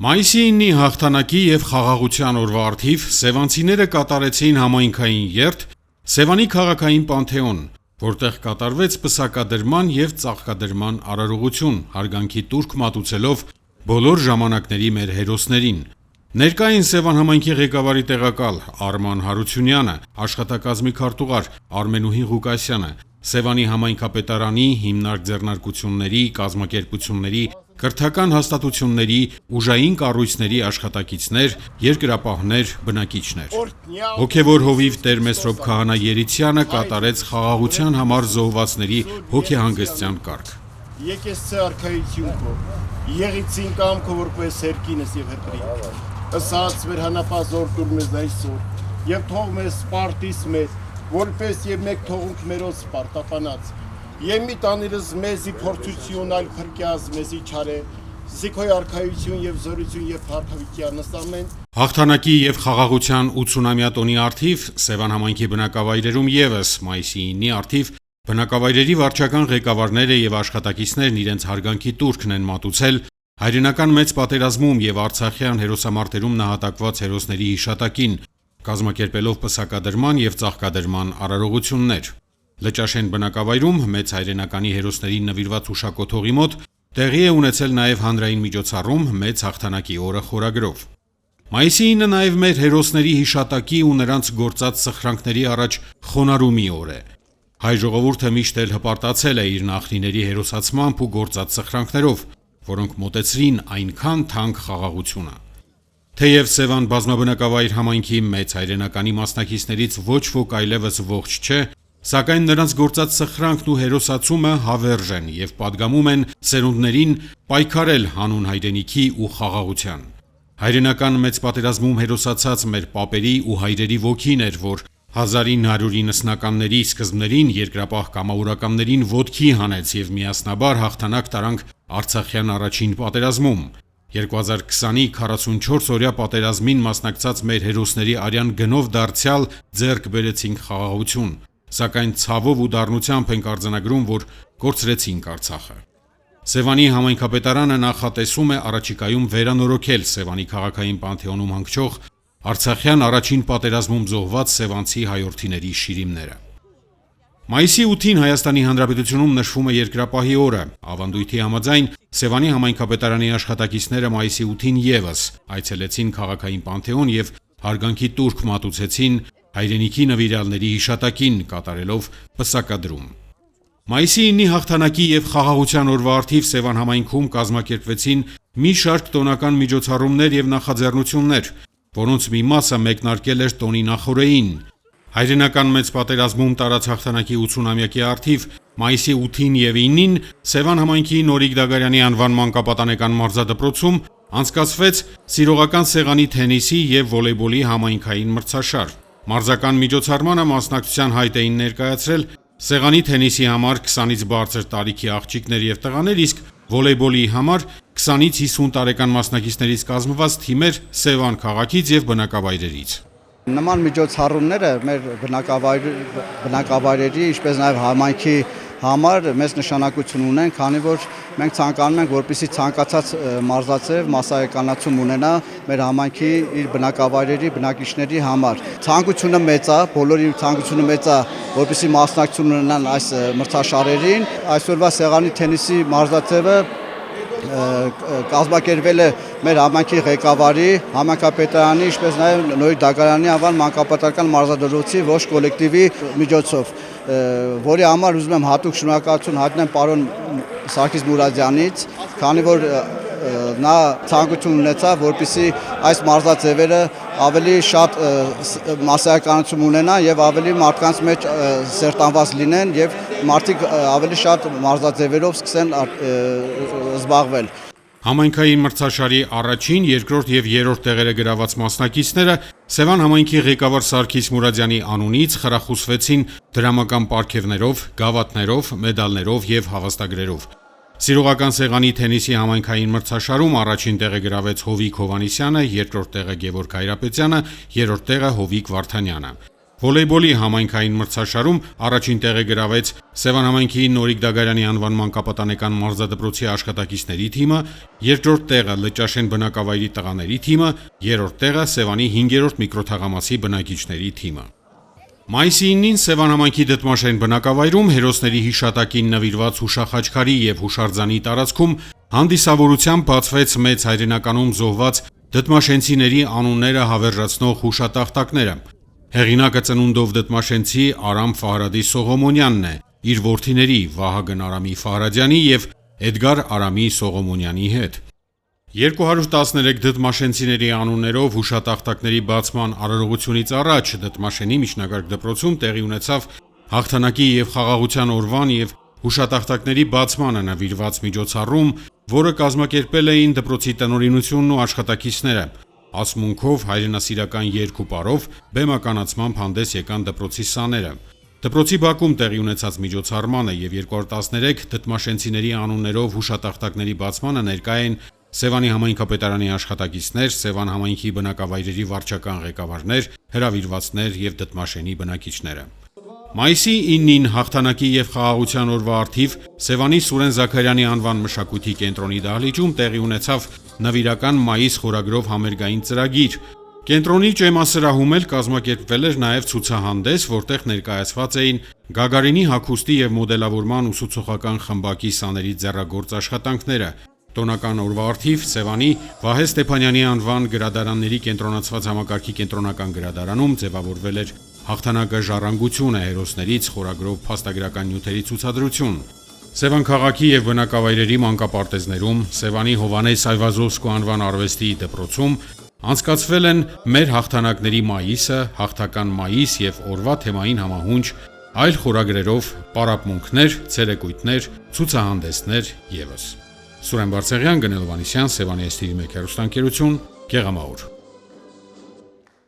Մայիսի 9-ի հաղթանակի և խաղաղության օրվա առթիվ սևանցիները կատարեցին համայնքային երթ Սևանի քաղաքային Պանթեոն, որտեղ կատարվեց պսակադրման և ծաղկադրման արարողություն, հարգանքի տուրք մատուցելով բոլոր ժամանակների մեր հերոսներին։ Ներկա էին Սևան համայնքի ղեկավարի տեղակալ Արման Հարությունյանը, աշխատակազմի քարտուղար Արմենուհի Ղուկասյանը, Սևանի համայնքապետարանի, հիմնարկ ձեռնարկությունների, կազմակերպությունների, կրթական հաստատությունների, ուժային կառույցների աշխատակիցներ, երկրապահներ, բնակիչներ։ Հոգևոր հովիվ Տեր Մեսրոպ Քահանա Երիցյանը կատարեց խաղաղության համար զոհվածների հոգեհանգստյան կարգ։ Եկես արքայություն քո, եղիցին կամքո որպես երկինս եւ հրբրի։ Ըսած մեր հանապազոր դուր մեզ այսօր, եւ թող մեզ սպարտիս մեզ, որպես եւ մեկ թողունք մերոց սպարտապանած։ Եվ մի տանիրս մեզի փորձություն այլ փրկյազ մեզի չարե, զիքոյ արքայություն եւ զորություն եւ փառքավիճան նստամեն։ Հաղթանակի եւ խաղաղության 80-ամյա տոնի առթիվ Սևան համայնքի բնակավայրերում եւս մայիսի 9-ի առթիվ բնակավայրերի վարչական ղեկավարները եւ աշխատակիցներն իրենց հարգանքի տուրքն են մատուցել հայրենական մեծ պատերազմում եւ արցախյան հերոսամարտերում նահատակված հերոսների հիշատակին, կազմակերպելով պսակադրման եւ ծաղկադրման արարողություններ։ Լճաշեն բնակավայրում մեծ հայրենականի հերոսներին նվիրված հուշակոթողի մոտ տեղի է ունեցել նաև հանրային միջոցառում մեծ հաղթանակի օրը խորագրով։ Մայիսի 9-ը նաև մեր հերոսների հիշատակի ու նրանց գործած սխրանքների առաջ խոնարհումի օր է։ Հայ ժողովուրդը միշտ էլ հպարտացել է իր նախնիների հերոսացմամբ ու գործած սխրանքներով, որոնք մոտեցրին այնքան թանկ խաղաղությունը։ Թեև Սևան բազմաբնակավայր համայնքի մեծ հայրենականի մասնակիցներից ոչ ոք այլևս ողջ չէ, սակայն նրանց գործած սխրանքն ու հերոսացումը հավերժ են եւ պատգամում են սերունդներին պայքարել հանուն հայրենիքի ու խաղաղության։ Հայրենական մեծ պատերազմում հերոսացած մեր պապերի ու հայրերի ոգին էր, որ 1990-ականների սկզբներին երկրապահ կամավորականներին ոտքի հանեց եւ միասնաբար հաղթանակ տարանք Արցախյան առաջին պատերազմում։ 2020-ի 44-օրյա պատերազմին մասնակցած մեր հերոսների արյան գնով դարձյալ ձեռք բերեցինք խաղաղություն, սակայն ցավով ու դառնությամբ ենք արձանագրում, որ կորցրեցինք Արցախը։ Սևանի համայնքապետարանը նախատեսում է առաջիկայում վերանորոգել Սևանի քաղաքային Պանթեոնում հանգչող Արցախյան առաջին պատերազմում զոհված սևանցի հայրենիների շիրիմները։ Մայիսի 8-ին Հայաստանի Հանրապետությունում նշվում է երկրապահի օրը։ Ավանդույթի համաձայն Սևանի համայնքապետարանի աշխատակիցները մայիսի 8-ին եւս այցելեցին քաղաքային Պանթեոն եւ հարգանքի տուրք մատուցեցին հայրենիքի նվիրյալների հիշատակին, կատարելով պսակադրում։ Մայիսի 9-ի հաղթանակի եւ խաղաղության օրվա առթիվ Սևան համայնքում կազմակերպվեցին մի շարք տոնական միջոցառումներ եւ նախաձեռնություններ, որոնց մի մասը մեկնարկել էր տոնի նախօրեին։ Հայրենական մեծ պատերազմում տարած հաղթանակի 80-ամյակի առթիվ մայիսի 8-ին եւ 9-ին Սևան համայնքի Նորիկ Դագարյանի անվան մանկապատանեկան մարզադպրոցում անցկացվեց սիրողական սեղանի թենիսի եւ վոլեյբոլի համայնքային մրցաշար։ Մարզական միջոցառմանը մասնակցության հայտ էին ներկայացրել սեղանի թենիսի համար 20-ից բարձր տարիքի աղջիկներ եւ տղաներ, իսկ վոլեյբոլի համար 20-ից 50 տարեկան մասնակիցներից կազմված թիմեր Սևան քաղաքից եւ բնակավայրերից։ Նման միջոցառումները մեր բնակավայրերի, ինչպես նաև համայնքի համար մեծ նշանակություն ունեն, քանի որ մենք ցանկանում ենք, որպեսզի ցանկացած մարզաձև մասսայականացում ունենա մեր համայնքի իր բնակավայրերի բնակիչների համար։ Ցանկությունը մեծ է, բոլորի ցանկությունը մեծ է, որպեսզի մասնակցություն ունենան այս մրցաշարերին։ Այսօրվա սեղանի թենիսի մարզաձևը կազմակերպվել է մեր համայնքի ղեկավարի, համայնքապետարանի, ինչպես նաև Նորիկ Դագարյանի անվան մանկապատանեկան մարզադպրոցի ողջ կոլեկտիվի միջոցով, որի համար ուզում եմ հատուկ շնորհակալություն հայտնել պարոն Սարգիս Մուրադյանից, քանի որ նա ցանկություն ունեցավ, որպեսզի այս մարզաձևերը ավելի շատ մասսայականություն ունենան եւ ավելի մարդկանց մեջ սերտանված լինեն եւ մարդիկ ավելի շատ մարզաձևերով սկսեն զբաղվել։ Համայնքային մրցաշարի առաջին, երկրորդ եւ երրորդ տեղերը գրաված մասնակիցները Սևան համայնքի ղեկավար Սարգիս Մուրադյանի անունից խրախուսվեցին դրամական պարգևներով, գավաթներով, մեդալներով եւ հավաստագրերով։ Սիրողական սեղանի թենիսի համայնքային մրցաշարում առաջին տեղը գրավեց Հովիկ Հովանիսյանը, երկրորդ տեղը Գևորգ Հայրապետյանը, երրորդ տեղը Հովիկ Վարդանյանը։ Վոլեյբոլի համայնքային մրցաշարում առաջին տեղը գրավեց Սևան համայնքի Նորիկ Դագարյանի անվան մանկապատանեկան մարզադպրոցի աշխատակիցների թիմը, երկրորդ տեղը Լճաշեն բնակավայրի տղաների թիմը, երրորդ տեղը Սևանի 5-րդ միկրոթաղամասի բնակիչների թիմը։ Մայիսի 9-ին Սևան համայնքի Դդմաշեն բնակավայրում հերոսների հիշատակին նվիրված հուշախաչքարի եւ հուշարձանի տարածքում հանդիսավորությամբ բացվեց մեծ հայրենականում զոհված դդմաշենցիների անունները հավերժացնող հուշատախտակները։ Հեղինակը ծնունդով դդմաշենցի Արամ Ֆահրադի Սողոմոնյանն է, իր որդիների Վահագն Արամի Ֆահրադյանի եւ Էդգար Արամի Սողոմոնյանի հետ։ 213 դդմաշենցիների անուններով հուշատախտակների բացման արարողությունից առաջ Դդմաշենի միջնակարգ դպրոցում տեղի ունեցավ հաղթանակի եւ խաղաղության օրվան եւ հուշատախտակների բացմանը նվիրված միջոցառում, որը կազմակերպել էին դպրոցի տնօրինությունն ու աշխատակիցները։ Ասմունքով, հայրենասիրական երգ ու պարով բեմականացմամբ հանդես եկան դպրոցի սաները։ Դպրոցի բակում տեղի ունեցած միջոցառմանը եւ 213 դդմաշենցիների անուններով հուշատախտակների բացմանը ներկա են Սևանի համայնքապետարանի աշխատակիցներ, Սևան համայնքի բնակավայրերի վարչական ղեկավարներ, հրավիրվածներ եւ Դդմաշենի բնակիչները։ Մայիսի 9-ին հաղթանակի եւ խաղաղության օրվա առթիվ Սևանի Սուրեն Զաքարյանի անվան մշակույթի կենտրոնի դահլիճում տեղի ունեցավ նվիրական մայիս խորագրով համերգային ծրագիր։ Կենտրոնի ճեմասրահում էլ կազմակերպվել էր նաեւ ցուցահանդես, որտեղ ներկայացված էին Գագարինի հագուստի եւ մոդելավորման ուսուցողական խմբակի սաների ձեռագործ աշխատանքները։ Տոնական օրվա առթիվ Սևանի Վահե Ստեփանյանի անվան գրադարանների կենտրոնացված համակարգի կենտրոնական գրադարանում ձևավորվել էր հաղթանակը ժառանգությունը հերոսներից խորագրով փաստագրական նյութերի ցուցադրություն։ Սևան քաղաքի եւ բնակավայրերի մանկապարտեզներում Սևանի Հովանես Այվազովսկու անվան արվեստի դպրոցում անցկացվել են մեր հաղթանակների մայիսը, հաղթական մայիս եւ օրվա թեմային համահունչ այլ խորագրերով պարապմունքներ, ցերեկույթներ, ցուցահանդեսներ եւս։ Սուրեն Բարսեղյան, Գնել Հովհաննիսյան, Սևանի STV1 հեռուստաընկերություն, Գեղամահուր։